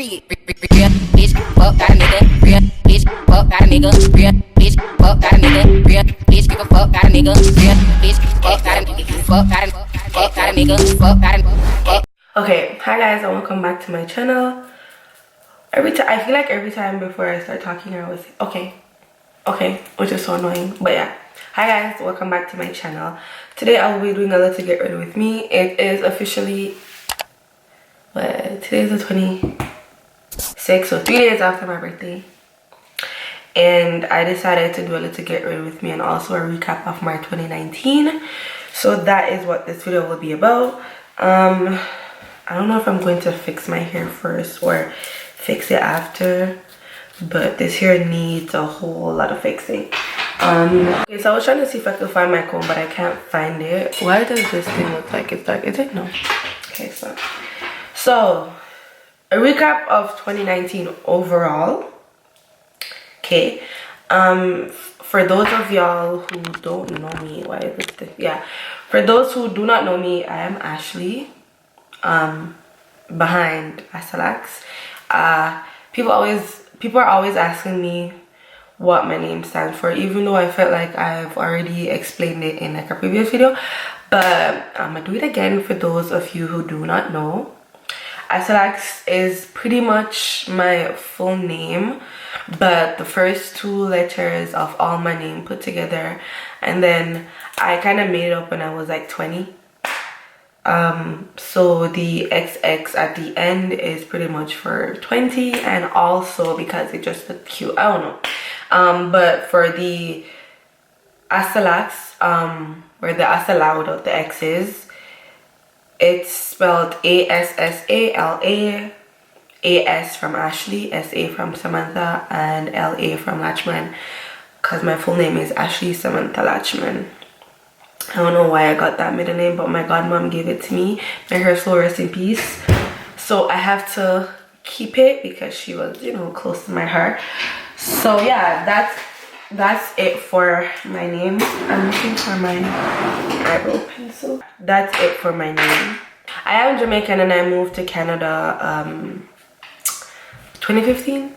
Period. Real bitch, fuck got a nigga. Real bitch, fuck got a nigga. Real bitch, fuck got a nigga. Real bitch, give a fuck got a nigga. Real bitch, fuck got a nigga. Fuck got a nigga. Fuck got a nigga. Okay, hi guys and welcome back to my channel. I feel like every time before I start talking I was okay, which is so annoying, but yeah. Hi guys, welcome back to my channel. Today I will be doing a little get ready with me. It is officially today is the 26th, so 3 days after my birthday, and I decided to do a little get ready with me and also a recap of my 2019. So that is what this video will be about. I don't know if I'm going to fix my hair first or fix it after, but this hair needs a whole lot of fixing. Okay, so I was trying to see if I could find my comb, but I can't find it. Why does this thing look like it's dark? Is it? No. Okay, so a recap of 2019 overall. Okay, for those of y'all who don't know me, why is this? Yeah, for those who do not know me, I am Ashley. Behind Assalaxx. People are always asking me what my name stands for, even though I felt like I've already explained it in like a previous video, but I'm gonna do it again for those of you who do not know. Assalaxx is pretty much my full name, but the first 2 letters of all my name put together, and then I kind of made it up when I was like 20. So the XX at the end is pretty much for 20, and also because it just looked cute, I don't know. But for the Assalaxx, where the Assalaxx without the X's, it's spelled A-S-S-A-L-A, A-S from Ashley, S-A from Samantha, and L-A from Latchman, because my full name is Ashley Samantha Latchman. I don't know why I got that middle name, but my godmom gave it to me. May her soul rest in peace. So I have to keep it because she was, you know, close to my heart. So yeah, that's it for my name. I'm looking for my eyebrow pencil. That's it for my name. I am Jamaican and I moved to Canada 2015.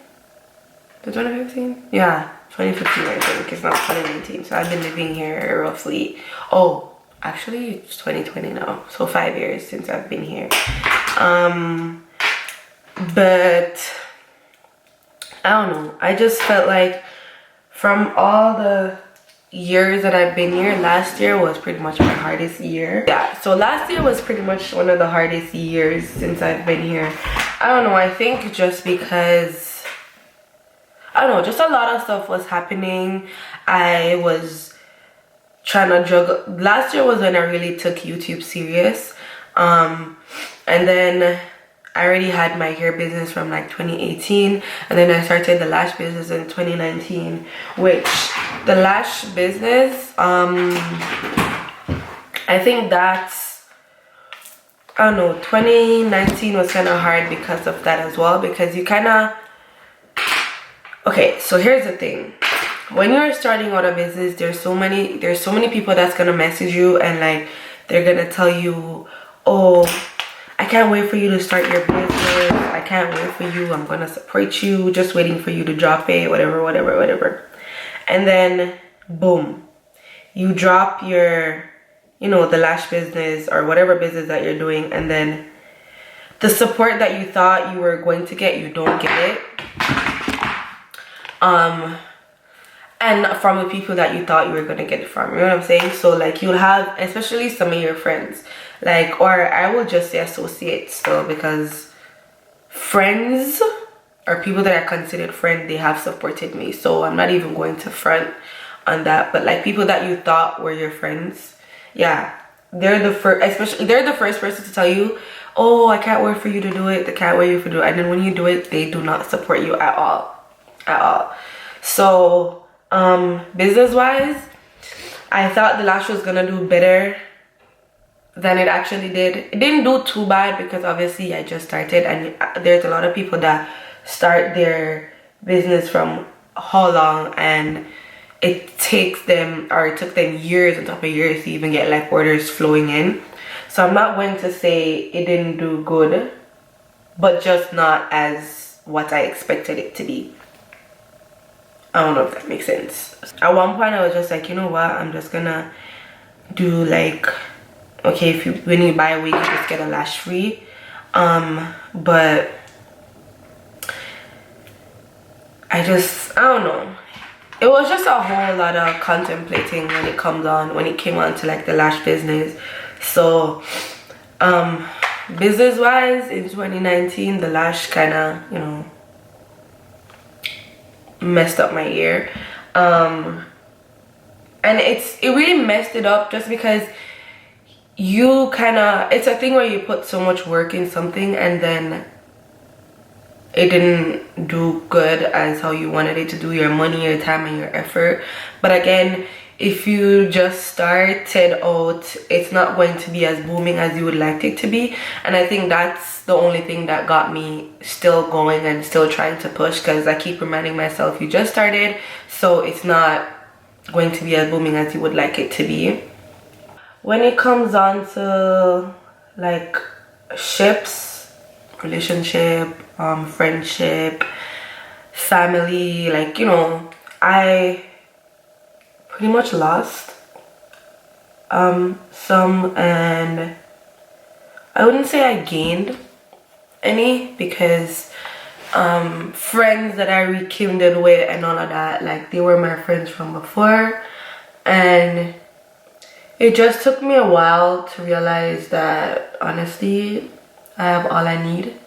2015? Yeah. 2015 I think, it's not 2019, so I've been living here roughly, oh actually it's 2020 now, so 5 years since I've been here. But I don't know, I just felt like from all the years that I've been here, last year was pretty much my hardest year. Yeah, so last year was pretty much one of the hardest years since I've been here. I don't know, I think just because I don't know, just a lot of stuff was happening. I was trying to juggle. Last year was when I really took YouTube serious. And then I already had my hair business from like 2018. And then I started the lash business in 2019. Which, the lash business, I think that's, I don't know, 2019 was kind of hard because of that as well. Because you kind of, okay, so here's the thing. When you're starting out a business, there's so many people that's gonna message you and like they're gonna tell you, oh, I can't wait for you to start your business, I can't wait for you, I'm gonna support you, just waiting for you to drop it, whatever. And then boom, you drop your, you know, the lash business or whatever business that you're doing, and then the support that you thought you were going to get, you don't get it. And from the people that you thought you were gonna get it from, you know what I'm saying? So like you'll have, especially some of your friends, like, or I will just say associates still, because friends or people that are considered friends, they have supported me, so I'm not even going to front on that. But like people that you thought were your friends, yeah, they're the first, especially they're the first person to tell you, oh, I can't wait for you to do it, I can't wait for you to do it, and then when you do it, they do not support you at all. So business wise, I thought the lash was gonna do better than it actually did. It didn't do too bad because obviously I just started, and there's a lot of people that start their business from how long, and it takes them, or it took them years on top of years to even get like orders flowing in. So I'm not going to say it didn't do good. but just not as what I expected it to be. I don't know if that makes sense. At one point I was just like, you know what, I'm just gonna do like, okay, when you buy a wig, you just get a lash free. But I don't know. It was just a whole lot of contemplating when it came on to like the lash business. So business wise in 2019, the lash kind of, you know, messed up my ear. And it really messed it up just because it's a thing where you put so much work in something and then it didn't do good as how you wanted it to do, your money, your time, and your effort. But again, if you just started out, it's not going to be as booming as you would like it to be. And I think that's the only thing that got me still going and still trying to push, because I keep reminding myself, you just started, so it's not going to be as booming as you would like it to be. When it comes on to like relationship, friendship, family, like, you know, I pretty much lost some, and I wouldn't say I gained any, because friends that I rekindled with and all of that, like, they were my friends from before, and it just took me a while to realize that honestly I have all I need.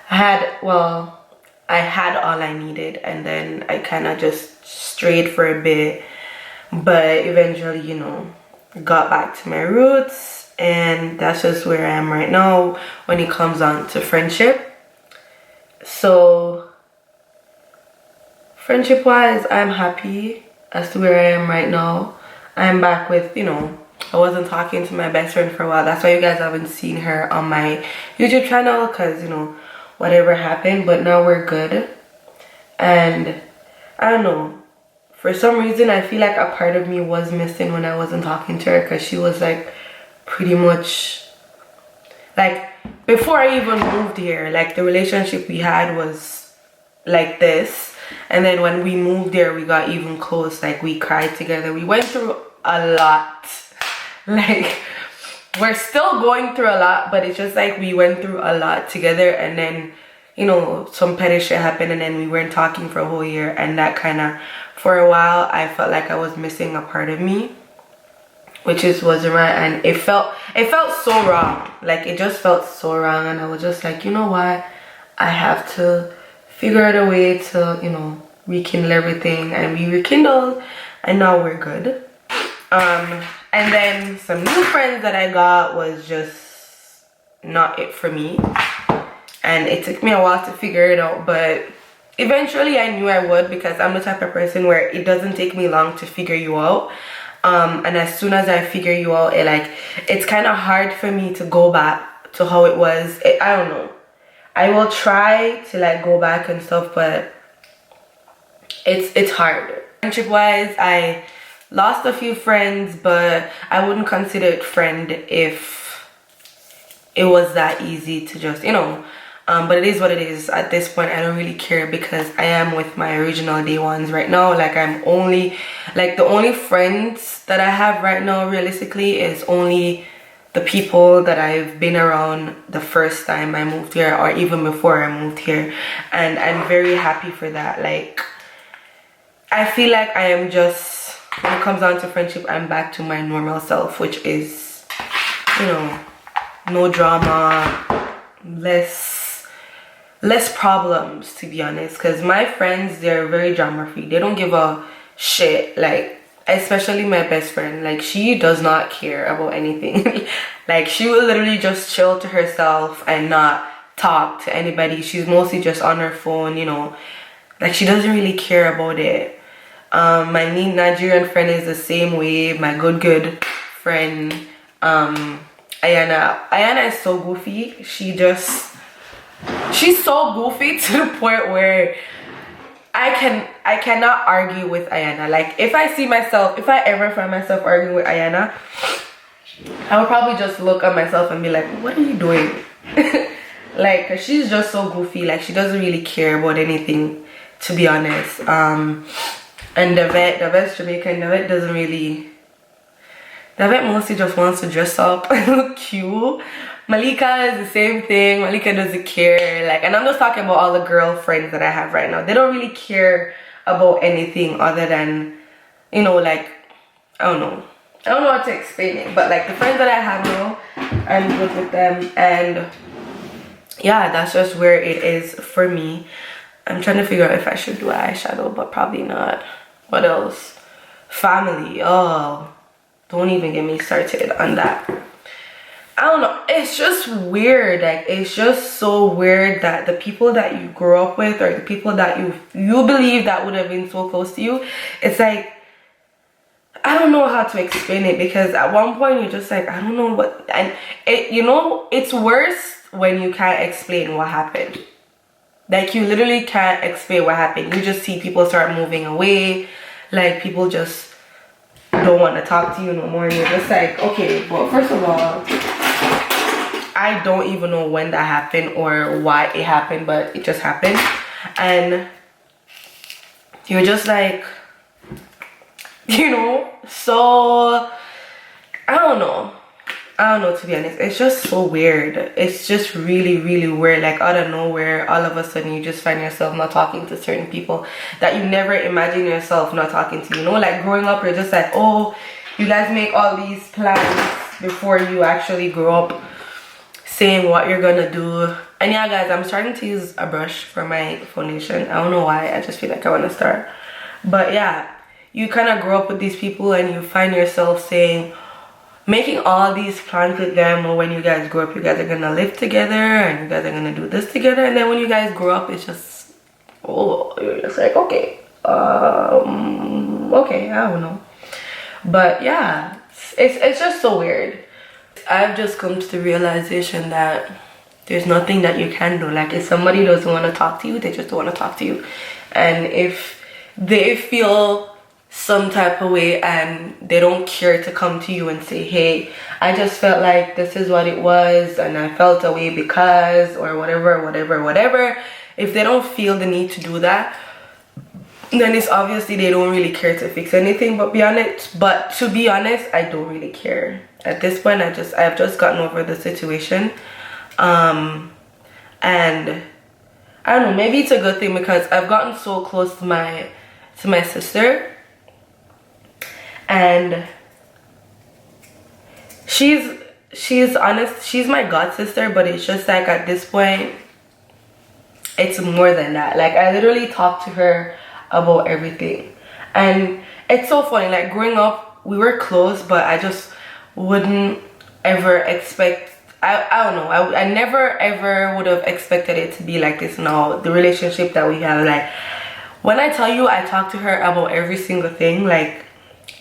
I had all I needed, and then I kind of just strayed for a bit, but eventually, you know, got back to my roots, and that's just where I am right now when it comes on to friendship. So friendship wise, I'm happy as to where I am right now. I'm back with, you know, I wasn't talking to my best friend for a while. That's why you guys haven't seen her on my YouTube channel, because, you know, whatever happened, but now we're good. And I don't know, for some reason I feel like a part of me was missing when I wasn't talking to her, because she was like pretty much like, before I even moved here, like the relationship we had was like this, and then when we moved here we got even close. Like, we cried together, we went through a lot. Like, we're still going through a lot, but it's just like we went through a lot together, and then, you know, some petty shit happened, and then we weren't talking for a whole year, and that kind of, for a while, I felt like I was missing a part of me, which just wasn't right, and it felt so wrong. Like, it just felt so wrong, and I was just like, you know what, I have to figure out a way to, you know, rekindle everything, and we rekindled, and now we're good. And then some new friends that I got was just not it for me, and it took me a while to figure it out, but eventually I knew I would, because I'm the type of person where it doesn't take me long to figure you out. And as soon as I figure you out, it's kind of hard for me to go back to how it was. I don't know, I will try to like go back and stuff, but it's hard. Friendship wise, I lost a few friends, but I wouldn't consider it friend if it was that easy to just, you know, but it is what it is. At this point, I don't really care, because I am with my original day ones right now. Like, I'm only, like, the only friends that I have right now realistically is only the people that I've been around the first time I moved here, or even before I moved here, and I'm very happy for that. Like, I feel like I am just, when it comes down to friendship, I'm back to my normal self, which is, you know, no drama, less problems, to be honest, because my friends, they're very drama free. They don't give a shit. Like, especially my best friend, like, she does not care about anything. Like, she will literally just chill to herself and not talk to anybody. She's mostly just on her phone, you know, like, she doesn't really care about it. My Nigerian friend is the same way. My good friend, Ayana is so goofy. She's so goofy to the point where I cannot argue with Ayana. Like, if I ever find myself arguing with Ayana, I would probably just look at myself and be like, what are you doing? Like, 'cause she's just so goofy. Like, she doesn't really care about anything, to be honest. And the vet's Jamaican. The vet doesn't really. The vet mostly just wants to dress up and look cute. Malika is the same thing. Malika doesn't care. Like, and I'm just talking about all the girlfriends that I have right now. They don't really care about anything other than, you know, like, I don't know how to explain it, but like the friends that I have now, I'm good with them, and yeah, that's just where it is for me. I'm trying to figure out if I should do eyeshadow, but probably not. What else? Family. Oh, don't even get me started on that. I don't know, it's just weird. Like, it's just so weird that the people that you grew up with, or the people that you believe that would have been so close to you, it's like, I don't know how to explain it, because at one point you're just like, I don't know what, and it, you know, it's worse when you can't explain what happened. Like, you literally can't explain what happened. You just see people start moving away, like people just don't want to talk to you no more, and you're just like, okay, well, first of all, I don't even know when that happened or why it happened, but it just happened. And you're just like, you know, so I don't know, to be honest. It's just so weird. It's just really, really weird. Like, out of nowhere, all of a sudden you just find yourself not talking to certain people that you never imagined yourself not talking to. You know, like growing up, you're just like, oh, you guys make all these plans before you actually grow up, saying what you're gonna do. And yeah, guys, I'm starting to use a brush for my foundation. I don't know why, I just feel like I want to start. But yeah, you kind of grow up with these people and you find yourself saying, making all these plans with them, or when you guys grow up, you guys are gonna live together and you guys are gonna do this together, and then when you guys grow up, it's just, oh, you're just like, okay, okay, I don't know. But yeah, it's just so weird. I've just come to the realization that there's nothing that you can do. Like, if somebody doesn't want to talk to you, they just don't want to talk to you. And if they feel some type of way and they don't care to come to you and say, hey, I just felt like this is what it was and I felt a way because, or whatever, if they don't feel the need to do that, then it's obviously they don't really care to fix anything. But to be honest, I don't really care at this point. I've just gotten over the situation, and I don't know, maybe it's a good thing, because I've gotten so close to my sister, and she's honest, she's my god sister, but it's just like, at this point, it's more than that. Like, I literally talk to her about everything, and it's so funny. Like, growing up, we were close, but I just wouldn't ever expect, I don't know, I never ever would have expected it to be like this now, the relationship that we have. Like, when I tell you, I talk to her about every single thing, like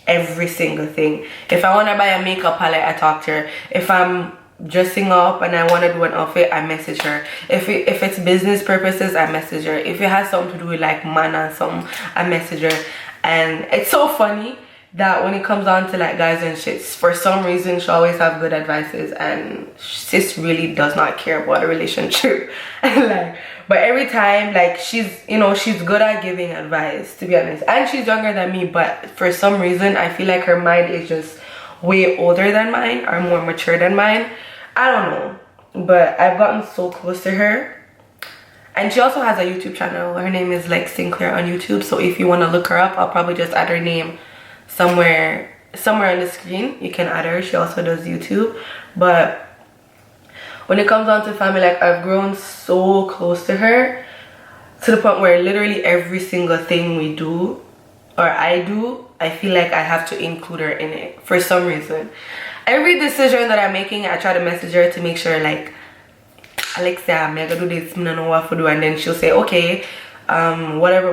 every single thing. If I want to buy a makeup palette, I talk to her. If I'm dressing up and I want to do an outfit, I message her. If it's business purposes, I message her. If it has something to do with like man and something, I message her. And it's so funny that when it comes down to like guys and shit, for some reason she always have good advices, and sis really does not care about a relationship. Like, but every time, like, she's, you know, she's good at giving advice, to be honest, and she's younger than me, but for some reason I feel like her mind is just way older than mine, or more mature than mine. I don't know, but I've gotten so close to her. And she also has a YouTube channel. Her name is like Sinclair on YouTube, so if you want to look her up, I'll probably just add her name somewhere on the screen. You can add her. She also does YouTube. But when it comes down to family, like, I've grown so close to her, to the point where literally every single thing we do, or I do, I feel like I have to include her in it for some reason. Every decision that I'm making, I try to message her to make sure, like, Alexa, I'm gonna do this, I don't know what to do, and then she'll say, okay, whatever.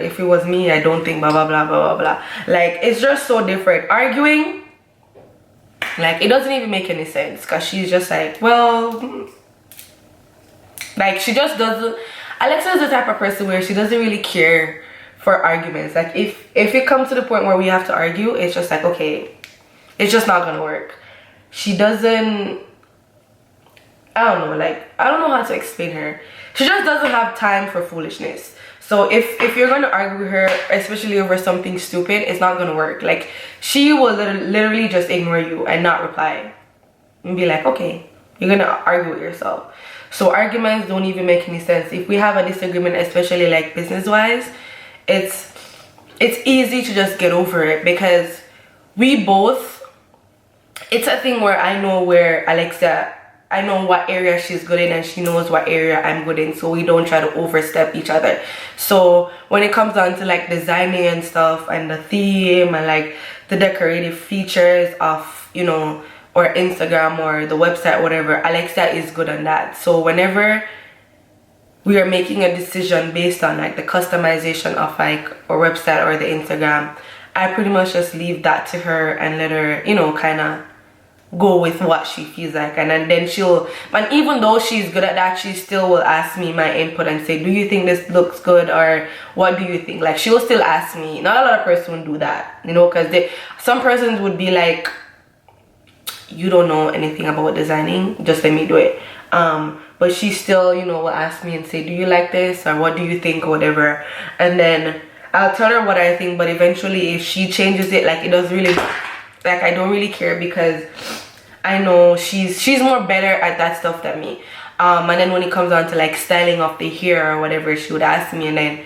If it was me, I don't think blah blah blah blah blah blah. Like, it's just so different. Arguing, like, it doesn't even make any sense, because she's just like, well, like, she just doesn't. Alexa is the type of person where she doesn't really care for arguments. Like, if it comes to the point where we have to argue, it's just like, okay, it's just not gonna work. She doesn't, I I don't know, like, I don't know how to explain her. She just doesn't have time for foolishness. So if you're gonna argue with her, especially over something stupid, it's not gonna work. Like, she will literally just ignore you and not reply and be like, okay, you're gonna argue with yourself. So arguments don't even make any sense. If we have a disagreement, especially like business wise, it's easy to just get over it, because we both, it's a thing where I know where Alexa, I know what area she's good in and she knows what area I'm good in, so we don't try to overstep each other. So when it comes down to like designing and stuff and the theme and like the decorative features of, you know, or Instagram or the website, whatever, Alexa is good on that. So whenever we are making a decision based on like the customization of like our website or the Instagram, I pretty much just leave that to her and let her, you know, kind of go with what she feels like. And then she'll, and even though she's good at that, she still will ask me my input and say, do you think this looks good, or what do you think? Like, she will still ask me. Not a lot of persons do that, you know, because some persons would be like, you don't know anything about designing, just let me do it. But she still, you know, will ask me and say, do you like this, or what do you think, or whatever. And then I'll tell her what I think, but eventually if she changes it, like, it doesn't really, like, I don't really care, because I know she's more better at that stuff than me. And then when it comes down to like styling of the hair or whatever, she would ask me, and then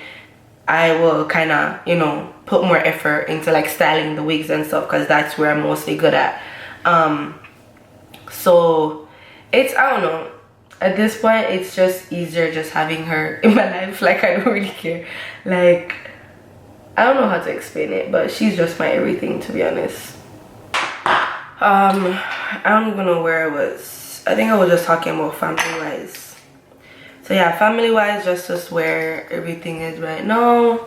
I will kind of, you know, put more effort into like styling the wigs and stuff, because that's where I'm mostly good at. So it's, I don't know, at this point it's just easier just having her in my life. Like, I don't really care. Like, I don't know how to explain it, but she's just my everything, to be honest. I don't even know where I was. I think I was just talking about family wise. So yeah, family wise, just where everything is right now.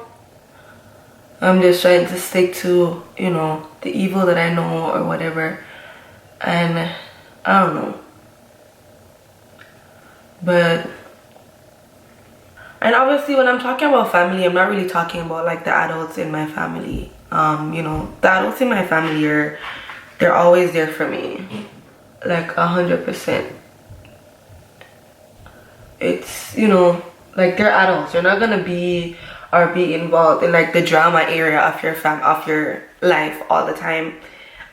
I'm just trying to stick to, you know, the evil that I know or whatever. And I don't know. But, and obviously when I'm talking about family, I'm not really talking about like the adults in my family. You know, the adults in my family they're always there for me, like 100%. It's, you know, like, they're adults. You're not gonna be involved in like the drama area of your life all the time.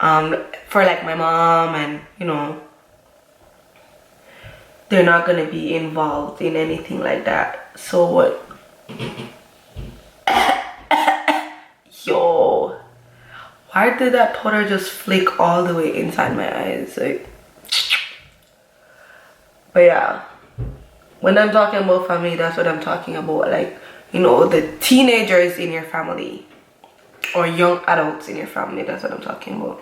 For like my mom, and you know, they're not gonna be involved in anything like that. So what? Yo. Why did that powder just flick all the way inside my eyes? Like, but yeah, when I'm talking about family, that's what I'm talking about. Like, you know, the teenagers in your family or young adults in your family, that's what I'm talking about.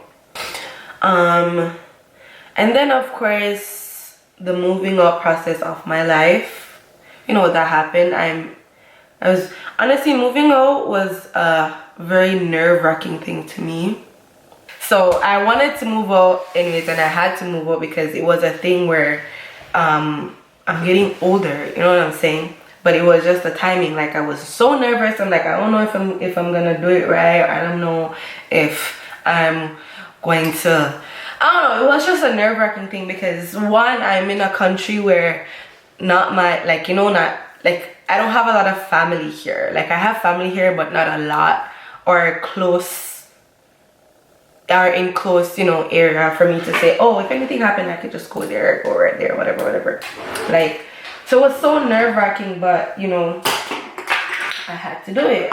And then of course the moving up process of my life, you know, that happened. I was honestly, moving out was a very nerve-wracking thing to me. So I wanted to move out anyways, and I had to move out because it was a thing where I'm getting older, you know what I'm saying? But it was just the timing. Like, I was so nervous. I'm like, I don't know if I'm gonna do it right. I don't know if I'm going to, I don't know. It was just a nerve-wracking thing because, one, I'm in a country where not my, like, you know, not like, I don't have a lot of family here. Like, I have family here, but not a lot, or close, or in close, you know, area for me to say, oh, if anything happened, I could just go there, go right there, whatever. Like, so it was so nerve-wracking, but, you know, I had to do it.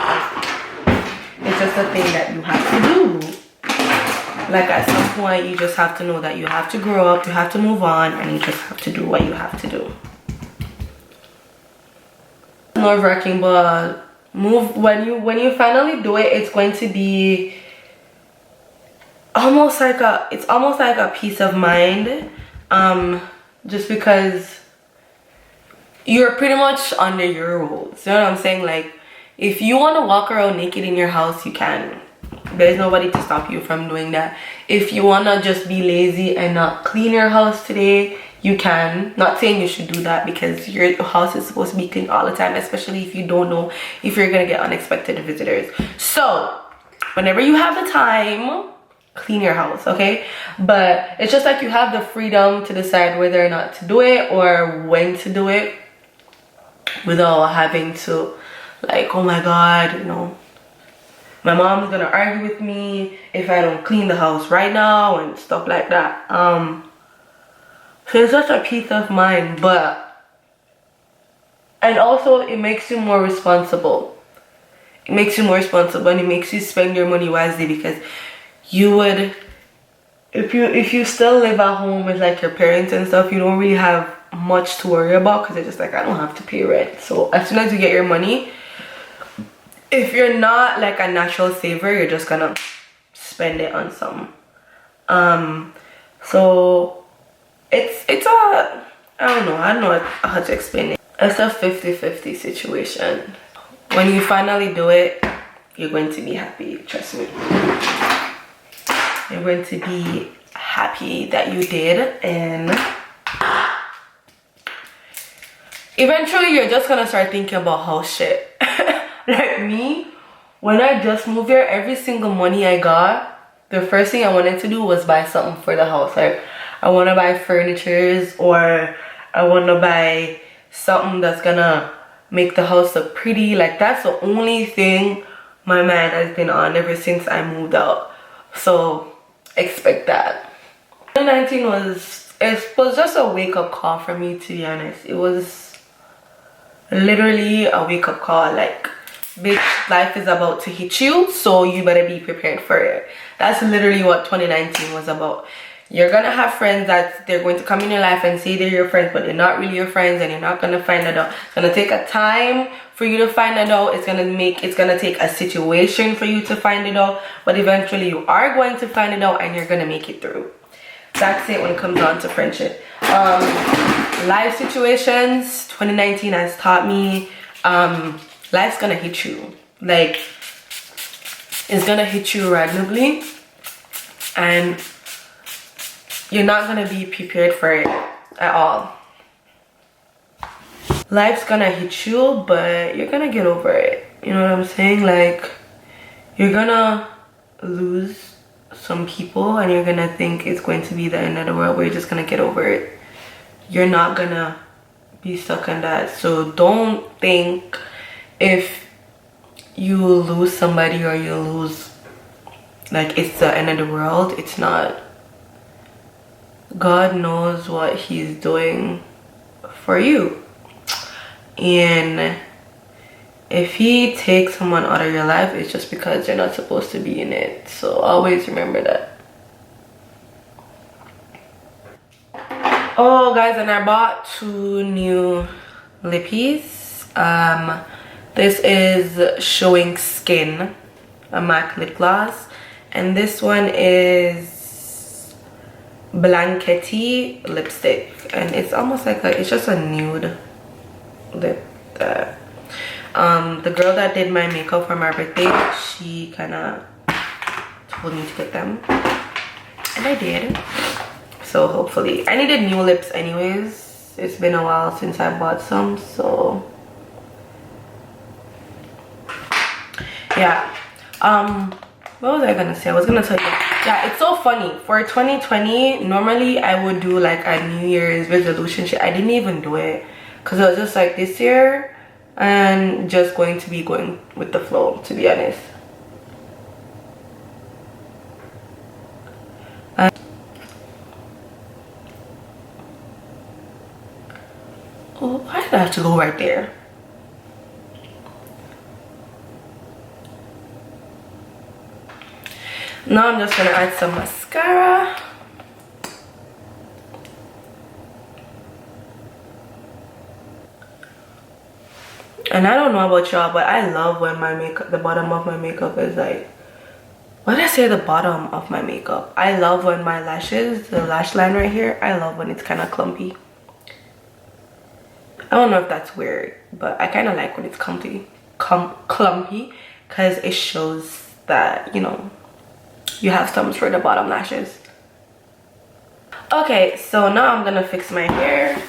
It's just a thing that you have to do. Like, at some point, you just have to know that you have to grow up, you have to move on, and you just have to do what you have to do. Nerve-wracking, but when you finally do it, it's going to be almost like a peace of mind, just because you're pretty much under your rules. You know what I'm saying? Like, if you want to walk around naked in your house, you can. There's nobody to stop you from doing that. If you want to just be lazy and not clean your house today, you can. Not saying you should do that, because your house is supposed to be clean all the time, especially if you don't know if you're gonna get unexpected visitors. So whenever you have the time, clean your house, okay? But it's just like you have the freedom to decide whether or not to do it or when to do it without having to, like, oh my god, you know, my mom's gonna argue with me if I don't clean the house right now and stuff like that. So it's such a peace of mind, and also it makes you more responsible. It makes you more responsible, and it makes you spend your money wisely, because you would, if you still live at home with like your parents and stuff, you don't really have much to worry about, because it's just like, I don't have to pay rent. So as soon as you get your money, if you're not like a natural saver, you're just gonna spend it on something. So it's a, I don't know how to explain it. It's a 50-50 situation. When you finally do it, you're going to be happy, trust me. You're going to be happy that you did, and eventually you're just gonna start thinking about house shit. Like me, when I just moved here, every single money I got, the first thing I wanted to do was buy something for the house. Like, I want to buy furnitures, or I want to buy something that's gonna make the house look pretty. Like, that's the only thing my mind has been on ever since I moved out. So expect that. 2019 was just a wake-up call for me, to be honest. It was literally a wake-up call, like, bitch, life is about to hit you, so you better be prepared for it. That's literally what 2019 was about. You're gonna have friends that they're going to come in your life and say they're your friends, but they're not really your friends, and you're not gonna find it out. It's gonna take a time for you to find it out. It's gonna take a situation for you to find it out, but eventually you are going to find it out, and you're gonna make it through. That's it when it comes down to friendship. Life situations, 2019 has taught me, life's gonna hit you. Like, it's gonna hit you randomly, and you're not gonna be prepared for it at all. Life's gonna hit you, but you're gonna get over it. You know what I'm saying? Like, you're gonna lose some people, and you're gonna think it's going to be the end of the world, but you're just gonna get over it. You're not gonna be stuck on that. So don't think if you lose somebody, or you lose, like, it's the end of the world. It's not. God knows what he's doing for you, and if he takes someone out of your life, it's just because you're not supposed to be in it. So always remember that. Oh guys, and I bought 2 new lippies. This is Showing Skin, a MAC lip gloss, and this one is Blankety lipstick, and it's almost like it's just a nude lip. The girl that did my makeup for my birthday, she kind of told me to get them, and I did. So hopefully, I needed new lips anyways. It's been a while since I bought some, so yeah. What was I gonna say? I was gonna tell you, yeah, it's so funny. For 2020, normally I would do like a New Year's resolution shit. I didn't even do it, because I was just like, this year and just going to be going with the flow, to be honest. Oh, why did I have to go right there? Now I'm just gonna add some mascara. And I don't know about y'all, but I love when my makeup, the bottom of my makeup is like, why did I say the bottom of my makeup? I love when my lashes, the lash line right here, I love when it's kind of clumpy. I don't know if that's weird, but I kind of like when it's clumpy, because it shows that, you know, you have some for the bottom lashes. Okay, so now I'm gonna fix my hair,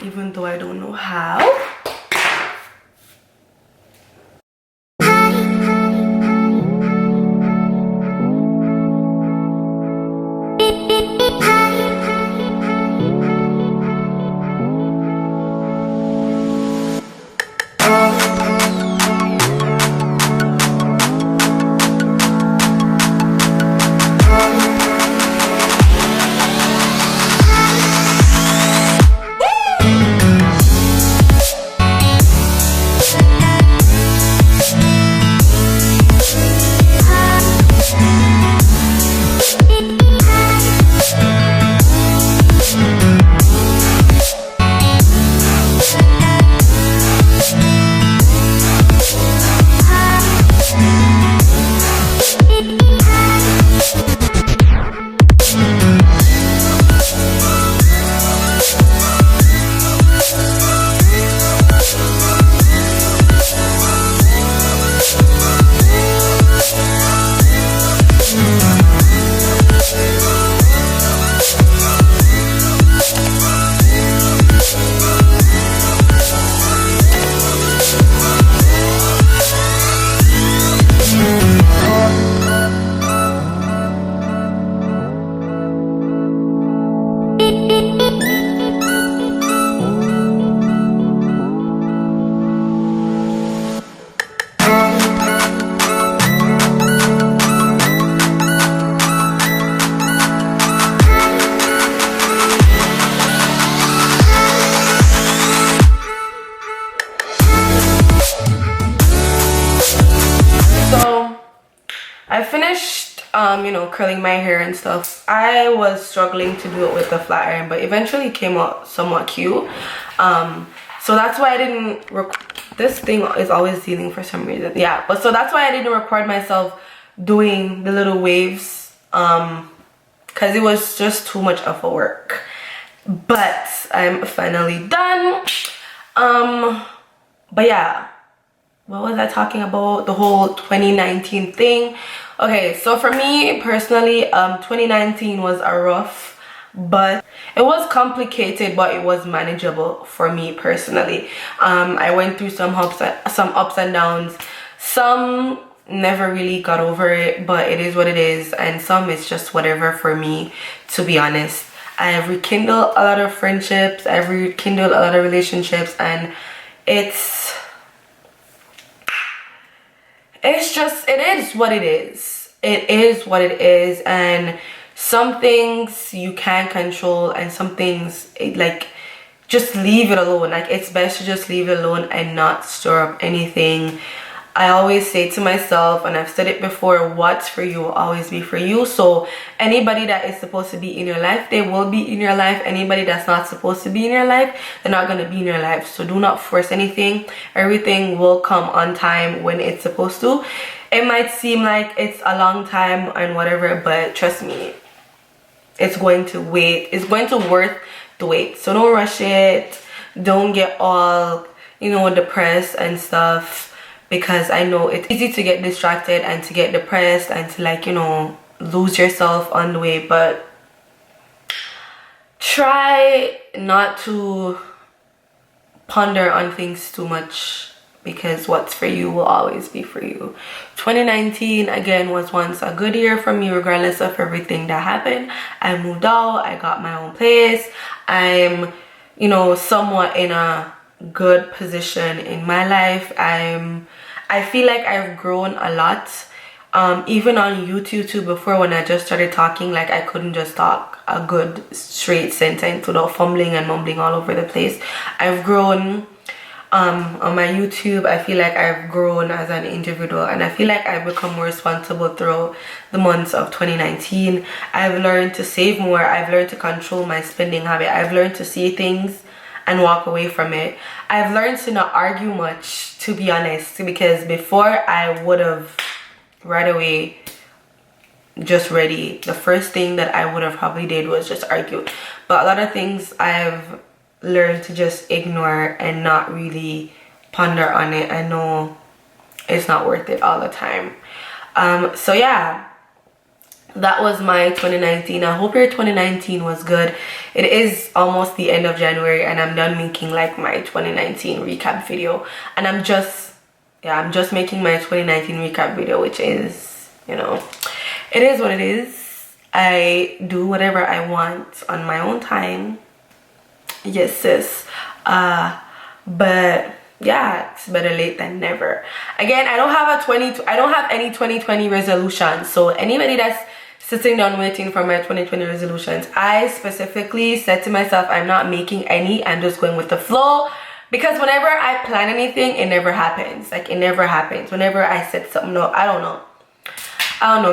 even though I don't know how. I finished you know, curling my hair and stuff. I was struggling to do it with the flat iron, but eventually it came out somewhat cute. So that's why I didn't this thing is always dealing for some reason. Yeah, but so that's why I didn't record myself doing the little waves, because it was just too much of a work. But I'm finally done. But yeah, what was I talking about? The whole 2019 thing. Okay, so for me personally, 2019 was a rough, but it was complicated, but it was manageable for me personally. I went through some ups and downs. Some never really got over it, but it is what it is, and some it's just whatever for me, to be honest. I've rekindled a lot of friendships, I've rekindled a lot of relationships, and it's just, it is what it is. It is what it is, and some things you can't control, and some things, like, just leave it alone. Like, it's best to just leave it alone and not stir up anything. I always say to myself, and I've said it before, what's for you will always be for you. So anybody that is supposed to be in your life, they will be in your life. Anybody that's not supposed to be in your life, they're not going to be in your life. So do not force anything. Everything will come on time when it's supposed to. It might seem like it's a long time and whatever, but trust me, it's going to wait. It's going to worth the wait. So don't rush it. Don't get all, you know, depressed and stuff, because I know it's easy to get distracted and to get depressed and to, like, you know, lose yourself on the way. But try not to ponder on things too much, because what's for you will always be for you. 2019 again was once a good year for me, regardless of everything that happened. I moved out, I got my own place, I'm, you know, somewhat in a good position in my life. I feel like I've grown a lot. Even on YouTube too, before, when I just started talking, like, I couldn't just talk a good straight sentence without fumbling and mumbling all over the place. I've grown on my YouTube. I feel like I've grown as an individual, and I feel like I've become more responsible throughout the months of 2019. I've learned to save more. I've learned to control my spending habit. I've learned to see things and walk away from it. I've learned to not argue much, to be honest, because before I would have right away just ready. The first thing that I would have probably did was just argue. But a lot of things I've learned to just ignore and not really ponder on it. I know it's not worth it all the time. So yeah, that was my 2019. I hope your 2019 was good. It is almost the end of January, and I'm done making, like, my 2019 recap video, and I'm just making my 2019 recap video, which is, you know, it is what it is. I do whatever I want on my own time. Yes, sis. But yeah, it's better late than never. Again, I don't have any 2020 resolutions. So anybody that's sitting down waiting for my 2020 resolutions, I specifically said to myself, I'm not making any. I'm just going with the flow, because whenever I plan anything, it never happens. Like, it never happens. Whenever I set something up, I don't know.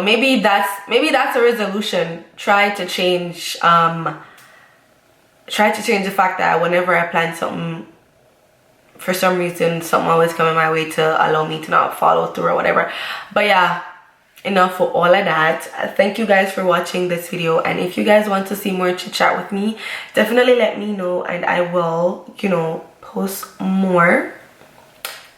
Maybe that's a resolution. Try to change the fact that whenever I plan something, for some reason something always coming my way to allow me to not follow through or whatever. But yeah, enough for all of that. Thank you guys for watching this video, and if you guys want to see more chit chat with me, definitely let me know, and I will, you know, post more,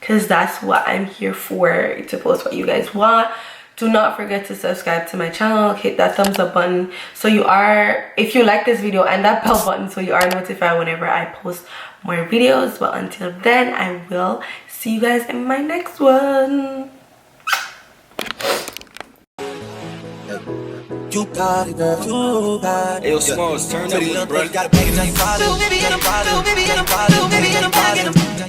because that's what I'm here for, to post what you guys want. Do not forget to subscribe to my channel, hit that thumbs up button so you are, if you like this video, and that bell button so you are notified whenever I post more videos. But until then, I will see you guys in my next one. You got it, girl. You got it. Yo, Smalls, turn up, bro. You got a bag and now you follow.